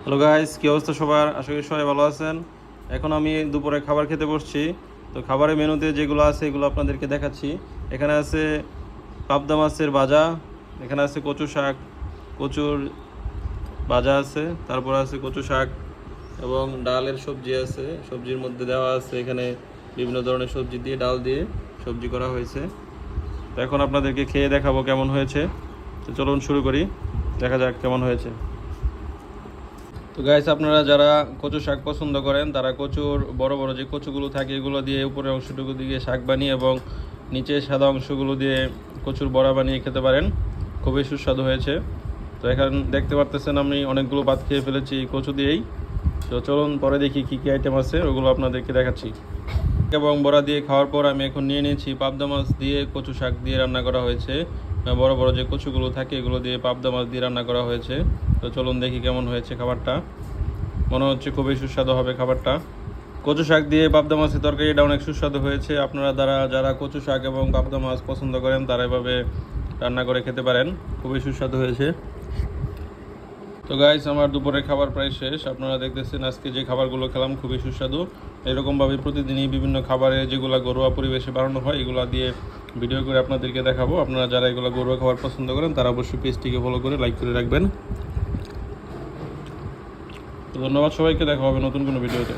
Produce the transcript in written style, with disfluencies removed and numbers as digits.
Hello guys, কী অবস্থা সবার? আশা করি সবাই ভালো আছেন। এখন আমি দুপুরে খাবার খেতে বসছি। তো খাবারের মেনুতে যেগুলো আছে এগুলো আপনাদেরকে দেখাচ্ছি। এখানে আছে পাবদা মাছের ভাজা, এখানে আছে কচু শাক, কচুর ভাজা আছে, তারপর আছে কচু শাক এবং ডালের সবজি আছে। সবজির মধ্যে দেওয়া আছে এখানে বিভিন্ন ধরনের সবজি দিয়ে, ডাল দিয়ে সবজি করা হয়েছে। তো এখন আপনাদেরকে খেয়ে দেখাবো কেমন হয়েছে। তো চলুন শুরু করি, দেখা যাক কেমন হয়েছে। তো গাইস, আপনারা যারা কচু শাক পছন্দ করেন তারা কচুর বড় বড় যে কচুগুলো থাকে এগুলো দিয়ে উপরের অংশটুকু দিয়ে শাক বানিয়ে এবং নিচে সাদা অংশগুলো দিয়ে কচুর বড়া বানিয়ে খেতে পারেন। খুবই সুস্বাদু হয়েছে। তো এখন দেখতে পারতেছেন আমি অনেকগুলো ভাত খেয়ে ফেলেছি এই কচু দিয়েই। তো চলুন পরে দেখি কী কী আইটেম আছে, ওগুলো আপনাদেরকে দেখাচ্ছি। এবং বড়া দিয়ে খাওয়ার পর আমি এখন নিয়ে নিয়েছি পাবদা মাছ দিয়ে কচু শাক দিয়ে রান্না করা হয়েছে। বড় বড় যে কচুগুলো থাকে এগুলো দিয়ে পাবদা মাছ দিয়ে রান্না করা হয়েছে। তো চলুন দেখি কেমন হয়েছে খাবারটা। মনে হচ্ছে খুবই সুস্বাদু হবে খাবারটা। কচু শাক দিয়ে পাবদা মাছের তরকারিটা অনেক সুস্বাদু হয়েছে। আপনারা যারা কচু শাক এবং পাবদা মাছ পছন্দ করেন তারা এভাবে রান্না করে খেতে পারেন। খুবই সুস্বাদু হয়েছে। তো গাইস, আমার দুপুরের খাবার প্রায় শেষ। আপনারা দেখতেছেন আজকে যে খাবারগুলো খেলাম খুবই সুস্বাদু। এরকমভাবে প্রতিদিনই বিভিন্ন খাবারে যেগুলো ঘরোয়া পরিবেশে বানানো হয় এগুলো দিয়ে ভিডিও করে আপনাদেরকে দেখাবো। আপনারা যারা এগুলো ঘরোয়া খাবার পছন্দ করেন তারা অবশ্যই পেজটিকে ফলো করে লাইক করে রাখবেন। তো ধন্যবাদ সবাইকে, দেখা হবে নতুন কোনো ভিডিওতে।